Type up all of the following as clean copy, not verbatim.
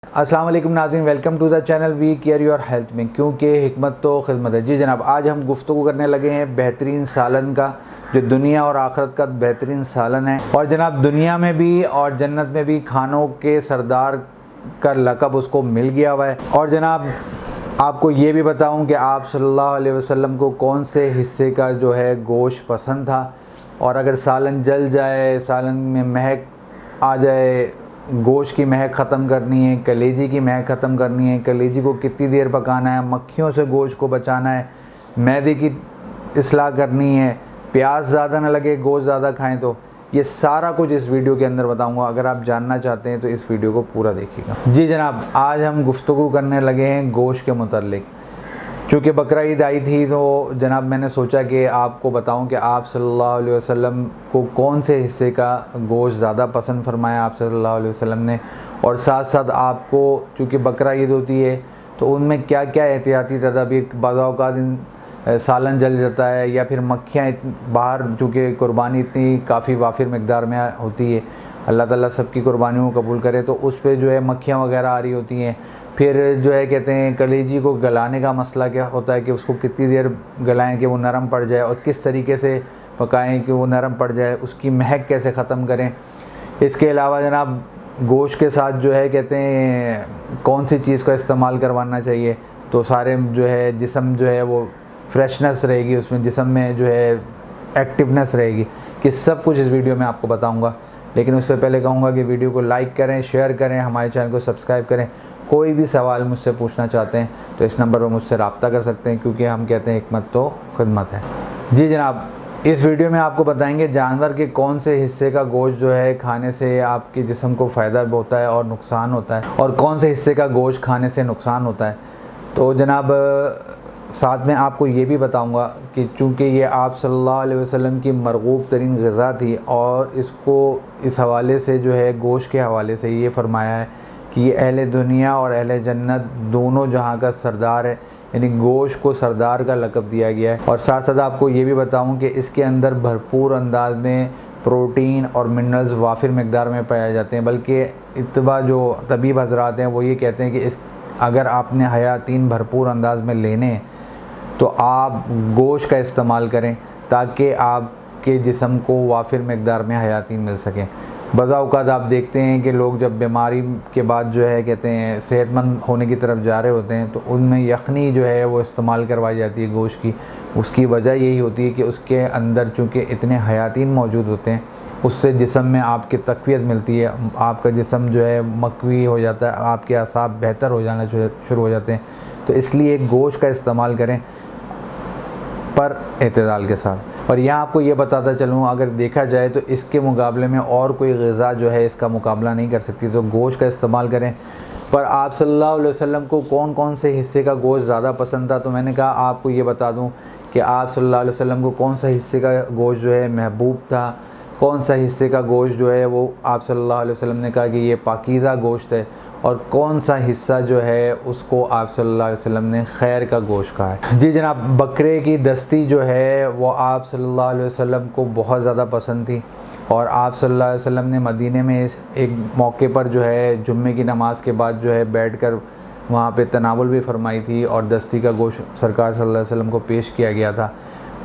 अस्सलाम वालेकुम नाज़रीन, welcome to the channel we care your health में, क्योंकि हिकमत तो खिदमत है। जी जनाब, आज हम गुफ्तगू करने लगे हैं बेहतरीन सालन का, जो दुनिया और आखिरत का बेहतरीन सालन है। और जनाब दुनिया में भी और जन्नत में भी खानों के सरदार का लक़ब उसको मिल गया हुआ है। और जनाब आपको ये भी बताऊं कि आप सल्लल्लाहु अलैहि वसल्लम को कौन से हिस्से का जो है गोश्त पसंद था, और अगर सालन जल जाए, सालन में महक आ जाए, गोश्त की महक ख़त्म करनी है, कलेजी की महक ख़त्म करनी है, कलेजी को कितनी देर पकाना है, मक्खियों से गोश्त को बचाना है, मैदे की इस्लाह करनी है, प्यास ज़्यादा ना लगे, गोश्त ज़्यादा खाएं, तो ये सारा कुछ इस वीडियो के अंदर बताऊंगा। अगर आप जानना चाहते हैं तो इस वीडियो को पूरा देखिएगा। जी जनाब, आज हम गुफ्तगू करने लगे हैं गोश्त के मुतल्लिक। चूँकि बकरा ईद आई थी तो जनाब मैंने सोचा कि आपको बताऊं कि आप सल्लल्लाहु अलैहि वसल्लम को कौन से हिस्से का गोश्त ज़्यादा पसंद फरमाया आप सल्लल्लाहु अलैहि वसल्लम ने, और साथ साथ आपको चूँकि बकरा ईद होती है तो उनमें क्या क्या एहतियाती तदाबीर, बाज़ औक़ात सालन जल जाता है या फिर मक्खियाँ बाहर, चूँकि कुर्बानी इतनी काफ़ी वाफिर मकदार में होती है, अल्लाह ताला सबकी कुर्बानियों को कबूल करे, तो उस पर जो है मक्खियाँ वगैरह आ रही होती हैं। फिर जो है कहते हैं कलेजी को गलाने का मसला क्या होता है कि उसको कितनी देर गलाएं कि वो नरम पड़ जाए, और किस तरीके से पकाएं कि वो नरम पड़ जाए, उसकी महक कैसे ख़त्म करें। इसके अलावा जनाब गोश्त के साथ जो है कहते हैं कौन सी चीज़ का इस्तेमाल करवाना चाहिए, तो सारे जो है जिस्म जो है वो फ्रेशनेस रहेगी, उसमें जिस्म में जो है एक्टिवनेस रहेगी, कि सब कुछ इस वीडियो में आपको बताऊँगा। लेकिन उससे पहले कहूँगा कि वीडियो को लाइक करें, शेयर करें, हमारे चैनल को सब्सक्राइब करें। कोई भी सवाल मुझसे पूछना चाहते हैं तो इस नंबर पर मुझसे रब्ता कर सकते हैं, क्योंकि हम कहते हैं हिकमत तो खिदमत है। जी जनाब, इस वीडियो में आपको बताएंगे जानवर के कौन से हिस्से का गोश्त जो है खाने से आपके जिस्म को फ़ायदा होता है और नुकसान होता है, और कौन से हिस्से का गोश्त खाने से नुकसान होता है। तो जनाब साथ में आपको ये भी बताऊंगा कि चूँकि ये आप सल्लल्लाहु अलैहि वसल्लम की मरगूब तरीन ग़िज़ा थी, और इसको इस हवाले से जो है गोश्त के हवाले से ये फ़रमाया है कि ये अहले दुनिया और अहले जन्नत दोनों जहाँ का सरदार है, यानी गोश्त को सरदार का लक़ब दिया गया है। और साथ साथ आपको ये भी बताऊं कि इसके अंदर भरपूर अंदाज में प्रोटीन और मिनरल्स वाफिर मकदार में पाए जाते हैं। बल्कि इत्तबा जो तबीब हजरात हैं वो ये कहते हैं कि अगर आपने हयातीन भरपूर अंदाज में लेने तो आप गोश्त का इस्तेमाल करें, ताकि आपके जिस्म को वाफिर मकदार में हयातीन मिल सकें। बज़ा औक़ात आप देखते हैं कि लोग जब बीमारी के बाद जो है कहते हैं सेहतमंद होने की तरफ जा रहे होते हैं तो उनमें यखनी जो है वो इस्तेमाल करवाई जाती है गोश्त की। उसकी वजह यही होती है कि उसके अंदर चूँकि इतने हयातीन मौजूद होते हैं, उससे जिस्म में आपकी तक़वियत मिलती है, आपका जिस्म जो है मक़वी हो जाता है, आपके असाब बेहतर हो जाना शुरू हो जाते हैं। तो इसलिए गोश्त का इस्तेमाल करें, पर एतदाल के साथ। और यहाँ आपको ये बताता चलूँ, अगर देखा जाए तो इसके मुकाबले में और कोई ग़िज़ा जो है इसका मुकाबला नहीं कर सकती, तो गोश्त का इस्तेमाल करें। पर आप सल्लल्लाहु अलैहि वसल्लम को कौन कौन से हिस्से का गोश्त ज़्यादा पसंद था, तो मैंने कहा आपको ये बता दूँ कि आप सल्लल्लाहु अलैहि वसल्लम को कौन सा हिस्से का गोश्त जो है महबूब था, कौन सा हिस्से का गोश्त जो है वो आप सल्लल्लाहु अलैहि वसल्लम ने कहा कि ये पाकीज़ा गोश्त है, और कौन सा हिस्सा जो है उसको आप सल्लल्लाहु अलैहि वसल्लम ने खैर का गोश्त कहा है। जी जनाब, बकरे की दस्ती जो है वो आप सल्लल्लाहु अलैहि वसल्लम को बहुत ज़्यादा पसंद थी, और आप सल्लल्लाहु अलैहि वसल्लम ने मदीने में एक मौके पर जो है जुम्मे की नमाज़ के बाद जो है बैठकर वहाँ पे तनावुल भी फरमाई थी, और दस्ती का गोश्त सरकार सल्लल्लाहु अलैहि वसल्लम को पेश किया गया था,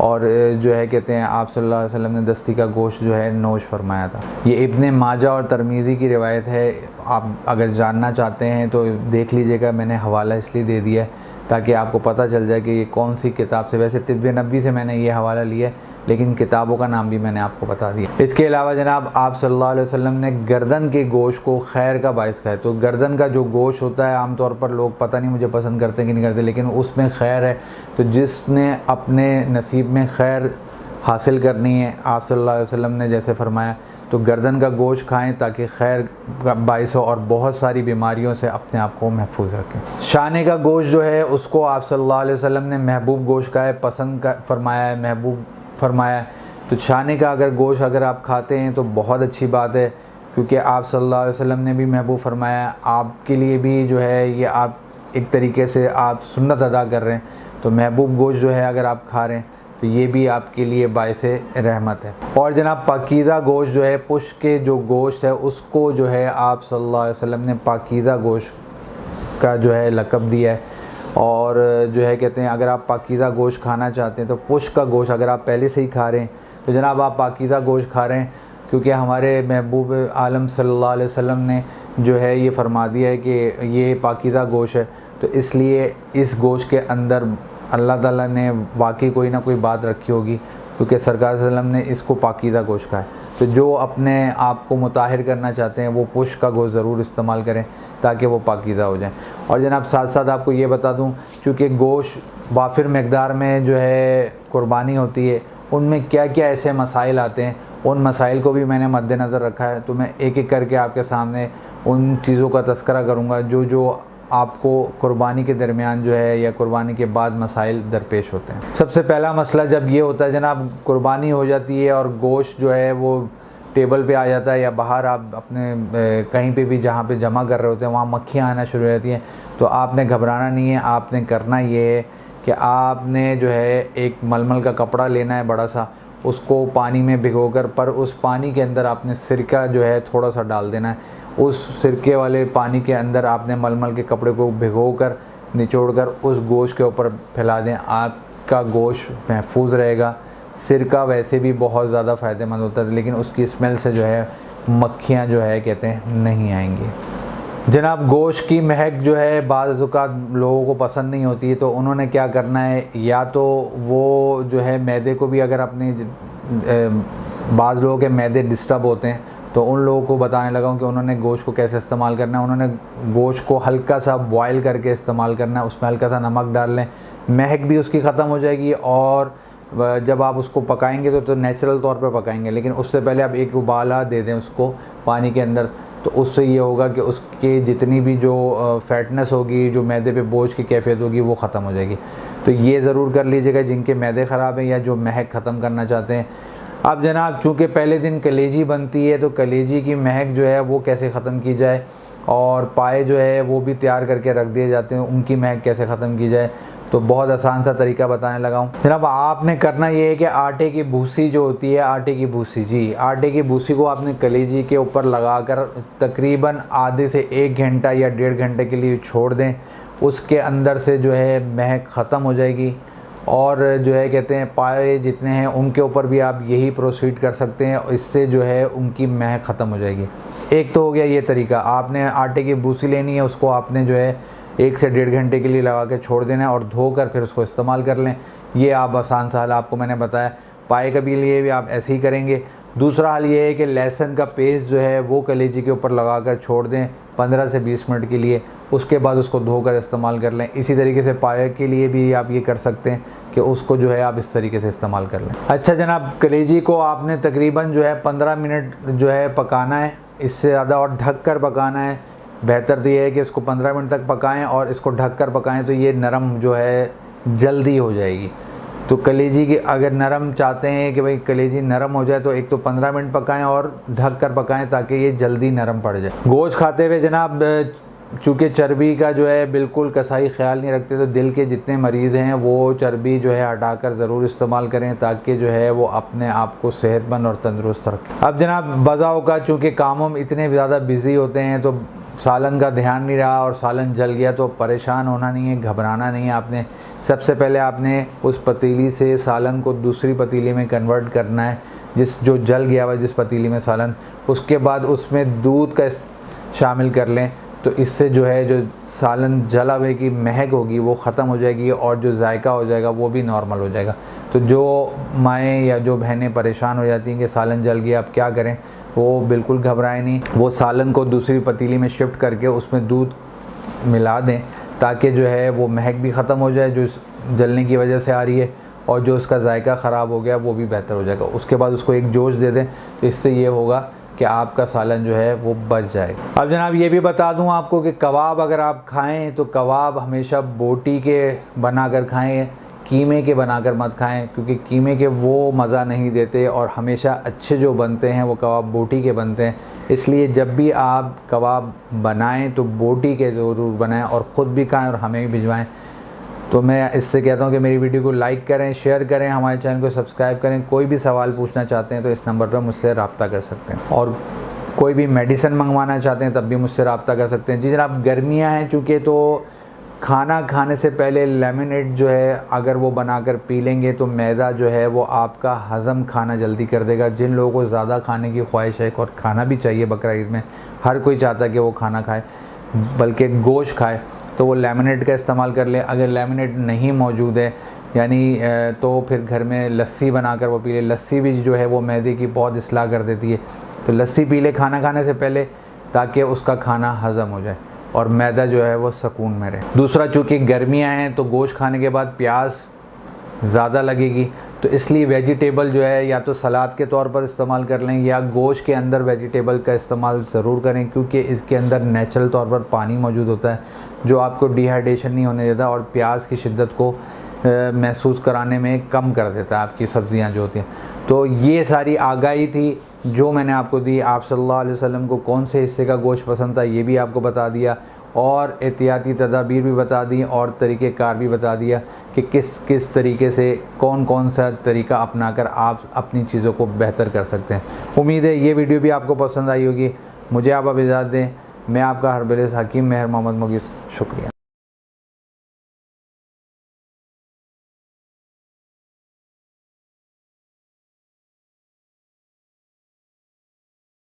और जो है कहते हैं आप सल्लल्लाहु अलैहि वसल्लम ने दस्ती का गोश्त जो है नोश फरमाया था। ये इब्ने माजा और तरमीज़ी की रिवायत है। आप अगर जानना चाहते हैं तो देख लीजिएगा, मैंने हवाला इसलिए दे दिया है ताकि आपको पता चल जाए कि ये कौन सी किताब से। वैसे तिब्बे नबी से मैंने ये हवाला लिया है, लेकिन किताबों का नाम भी मैंने आपको बता दिया। इसके अलावा जनाब आप सल्लल्लाहु अलैहि वसल्लम ने गर्दन के गोश्त को खैर का बाइस कहा है। तो गर्दन का जो गोश्त होता है आमतौर पर लोग पता नहीं मुझे पसंद करते हैं कि नहीं करते, लेकिन उसमें खैर है। तो जिसने अपने नसीब में खैर हासिल करनी है, आप सल्लल्लाहु अलैहि वसल्लम ने जैसे फरमाया, तो गर्दन का गोश्त खाएं ताकि खैर का बाइस हो और बहुत सारी बीमारियों से अपने आप को महफूज रखें। शाने का गोश्त जो है उसको आप सल्लल्लाहु अलैहि वसल्लम ने महबूब गोश्त का है, पसंद का फरमाया है, महबूब फरमाया है। तो शाने का अगर गोश्त अगर आप खाते हैं तो बहुत अच्छी बात है, क्योंकि आप सल्लल्लाहु अलैहि वसल्लम ने भी महबूब फरमाया है। आपके लिए भी जो है ये आप एक तरीके से आप सुन्नत अदा कर रहे हैं। तो महबूब गोश्त जो है अगर आप खा रहे हैं तो ये भी आपके लिए बाइसे रहमत है। और जनाब पाकीज़ा गोश्त जो है, पुश के जो गोश्त है उसको जो है आप सल्लल्लाहु अलैहि वसल्लम ने पाकीज़ा गोश्त का जो है लक़ब दिया है। और जो है कहते हैं अगर आप पाकीज़ा गोश्त खाना चाहते हैं तो पुश का गोश्त अगर आप पहले से ही खा रहे हैं तो जनाब आप पाकीज़ा गोश्त खा रहे हैं, क्योंकि हमारे महबूब आलम सल्लल्लाहु अलैहि वसल्लम ने जो है ये फरमा दिया है कि ये पाकीज़ा गोश्त है। तो इसलिए इस गोश्त के अंदर अल्लाह ताला ने वाकई कोई ना कोई बात रखी होगी, क्योंकि सरकार सल्लम ने इसको पाकीज़ा गोश्त कहा है। तो जो अपने आप को मुताहिर करना चाहते हैं वो पुश का गोश्त ज़रूर इस्तेमाल करें ताकि वो पाकीज़ा हो जाए। और जनाब साथ साथ आपको ये बता दूं, चूँकि गोश्त वाफिर मकदार में जो है कुर्बानी होती है, उनमें क्या क्या ऐसे मसाइल आते हैं, उन मसाइल को भी मैंने मद्देनज़र रखा है। तो मैं एक एक करके आपके सामने उन चीज़ों का तज़किरा करूँगा जो जो आपको कुर्बानी के दरमियान जो है या कुर्बानी के बाद मसाइल दरपेश होते हैं। सबसे पहला मसला जब ये होता है जनाब, कुर्बानी हो जाती है और गोश्त जो है वो टेबल पे आ जाता है या बाहर आप अपने कहीं पे भी जहाँ पे जमा कर रहे होते हैं वहाँ मक्खियाँ आना शुरू हो जाती हैं। तो आपने घबराना नहीं है, आपने करना ये है कि आपने जो है एक मलमल का कपड़ा लेना है बड़ा सा, उसको पानी में भिगोकर, पर उस पानी के अंदर आपने सिरका जो है थोड़ा सा डाल देना है। उस सिरके वाले पानी के अंदर आपने मलमल के कपड़े को भिगोकर निचोड़कर उस गोश्त के ऊपर फैला दें। आपका गोश्त महफूज रहेगा। सिरका वैसे भी बहुत ज़्यादा फ़ायदेमंद होता है, लेकिन उसकी स्मेल से जो है मक्खियाँ जो है कहते हैं नहीं आएंगी। जनाब गोश्त की महक जो है बाज़ औक़ात लोगों को पसंद नहीं होती है, तो उन्होंने क्या करना है, या तो वो जो है मैदे को भी, अगर अपने बाज़ लोगों के मैदे डिस्टर्ब होते हैं तो उन लोगों को बताने लगा हूँ कि उन्होंने गोश्त को कैसे इस्तेमाल करना है। उन्होंने गोश्त को हल्का सा बॉयल करके इस्तेमाल करना है, उसमें हल्का सा नमक डाल लें, महक भी उसकी ख़त्म हो जाएगी। और जब आप उसको पकाएंगे तो नेचुरल तौर पे पकाएंगे, लेकिन उससे पहले आप एक उबाला दे दें उसको पानी के अंदर। तो उससे ये होगा कि उसके जितनी भी जो फैटनेस होगी, जो मैदे पे बोझ की कैफियत होगी, वो ख़त्म हो जाएगी। तो ये ज़रूर कर लीजिएगा जिनके मैदे ख़राब हैं या जो महक ख़त्म करना चाहते हैं। अब जनाब चूँकि पहले दिन कलेजी बनती है, तो कलेजी की महक जो है वो कैसे ख़त्म की जाए, और पाए जो है वो भी तैयार करके रख दिए जाते हैं, उनकी महक कैसे ख़त्म की जाए, तो बहुत आसान सा तरीका बताने लगा हूँ। जनाब आपने करना ये है कि आटे की भूसी जो होती है, आटे की भूसी, जी आटे की भूसी को आपने कलेजी के ऊपर लगाकर तकरीबन आधे से 1 घंटा या 1.5 घंटे के लिए छोड़ दें। उसके अंदर से जो है महक ख़त्म हो जाएगी। और जो है कहते हैं पाए जितने हैं उनके ऊपर भी आप यही प्रोसीड कर सकते हैं, इससे जो है उनकी महक ख़त्म हो जाएगी। एक तो हो गया ये तरीका, आपने आटे की भूसी लेनी है, उसको आपने जो है 1 से 1.5 घंटे के लिए लगा के छोड़ देना है और धोकर फिर उसको इस्तेमाल कर लें। ये आप आसान सा हल आपको मैंने बताया। पाए के भी लिए भी आप ऐसे ही करेंगे। दूसरा हल ये है कि लहसुन का पेस्ट जो है वो कलेजी के ऊपर लगा कर छोड़ दें 15 से 20 मिनट के लिए, उसके बाद उसको धोकर इस्तेमाल कर लें। इसी तरीके से पाए के लिए भी आप ये कर सकते हैं कि उसको जो है आप इस तरीके से इस्तेमाल कर लें। अच्छा जनाब, कलेजी को आपने तकरीबन जो है 15 मिनट जो है पकाना है, इससे ज़्यादा और ढक कर पकाना है। बेहतर तो ये है कि इसको 15 मिनट तक पकाएं और इसको ढक कर पकाएं, तो ये नरम जो है जल्दी हो जाएगी। तो कलेजी की अगर नरम चाहते हैं कि भाई कलेजी नरम हो जाए, तो एक तो 15 मिनट पकाएं और ढक कर पकाएं ताकि ये जल्दी नरम पड़ जाए। गोश्त खाते हुए जनाब चूँकि चर्बी का जो है बिल्कुल कसाई ख्याल नहीं रखते, तो दिल के जितने मरीज़ हैं वो चर्बी जो है हटाकर ज़रूर इस्तेमाल करें ताकि जो है वो अपने आप को सेहतमंद और तंदुरुस्त रखें। अब जनाब बज़ाओ का चूँकि कामों में इतने ज़्यादा बिज़ी होते हैं, तो सालन का ध्यान नहीं रहा और सालन जल गया, तो परेशान होना नहीं है, घबराना नहीं है। आपने सबसे पहले आपने उस पतीली से सालन को दूसरी पतीली में कन्वर्ट करना है, जो जल गया हुआ जिस पतीली में सालन, उसके बाद उसमें दूध का शामिल कर लें। तो इससे जो है जो सालन जला हुए की महक होगी वो ख़त्म हो जाएगी और जो जायका हो जाएगा वो भी नॉर्मल हो जाएगा। तो जो माएँ या जो बहनें परेशान हो जाती हैं कि सालन जल गया अब क्या करें, वो बिल्कुल घबराएं नहीं। वो सालन को दूसरी पतीली में शिफ्ट करके उसमें दूध मिला दें ताकि जो है वो महक भी ख़त्म हो जाए जो जलने की वजह से आ रही है, और जो उसका जायका ख़राब हो गया वो भी बेहतर हो जाएगा। उसके बाद उसको एक जोश दे दें, तो इससे ये होगा कि आपका सालन जो है वो बच जाएगा। अब जनाब ये भी बता दूं आपको कि कबाब अगर आप खाएं तो कबाब हमेशा बोटी के बनाकर खाएं, कीमे के बनाकर मत खाएं, क्योंकि कीमे के वो मज़ा नहीं देते और हमेशा अच्छे जो बनते हैं वो कबाब बोटी के बनते हैं। इसलिए जब भी आप कबाब बनाएं तो बोटी के ज़रूर बनाएं और ख़ुद भी खाएं और हमें भी भिजवाएं। तो मैं इससे कहता हूँ कि मेरी वीडियो को लाइक करें, शेयर करें, हमारे चैनल को सब्सक्राइब करें। कोई भी सवाल पूछना चाहते हैं तो इस नंबर पर मुझसे रब्ता कर सकते हैं। और कोई भी मेडिसिन मंगवाना चाहते हैं तब भी मुझसे रब्ता कर सकते हैं। जी जनाब, गर्मियाँ हैं चूँकि, तो खाना खाने से पहले लेमनेड जो है अगर वो बनाकर पी लेंगे तो मैदा जो है वो आपका हज़म खाना जल्दी कर देगा। जिन लोगों को ज़्यादा खाने की ख्वाहिश है, और खाना भी चाहिए बकरा ईद में, हर कोई चाहता है कि वो खाना खाए बल्कि गोश्त खाए, तो वो लेमनेड का इस्तेमाल कर ले। अगर लेमनेड नहीं मौजूद है यानी तो फिर घर में लस्सी बनाकर वो पी ले। लस्सी भी जो है वो मैदे की बहुत इस्लाह कर देती है, तो लस्सी पी ले खाना खाने से पहले ताकि उसका खाना हज़म हो जाए और मैदा जो है वो सुकून में रहे। दूसरा, चूँकि गर्मियाँ हैं तो गोश्त खाने के बाद प्यास ज़्यादा लगेगी, तो इसलिए वेजिटेबल जो है या तो सलाद के तौर पर इस्तेमाल कर लें या गोश्त के अंदर वेजिटेबल का इस्तेमाल ज़रूर करें, क्योंकि इसके अंदर नेचुरल तौर पर पानी मौजूद होता है जो आपको डिहाइड्रेशन नहीं होने देता और प्याज की शिद्दत को महसूस कराने में कम कर देता है आपकी सब्ज़ियाँ जो होती हैं। तो ये सारी आगाही थी जो मैंने आपको दी। आप सल्लल्लाहु अलैहि वसल्लम को कौन से हिस्से का गोश्त पसंद था ये भी आपको बता दिया, और एहतियाती तदाबीर भी बता दी, और तरीक़ेकार भी बता दिया कि किस किस तरीके से कौन कौन सा तरीका अपनाकर आप अपनी चीज़ों को बेहतर कर सकते हैं। उम्मीद है ये वीडियो भी आपको पसंद आई होगी। मुझे आप अब इजाज़त दें। मैं आपका हरबिलिस हकीम मेहर मोहम्मद मुगीस, शुक्रिया।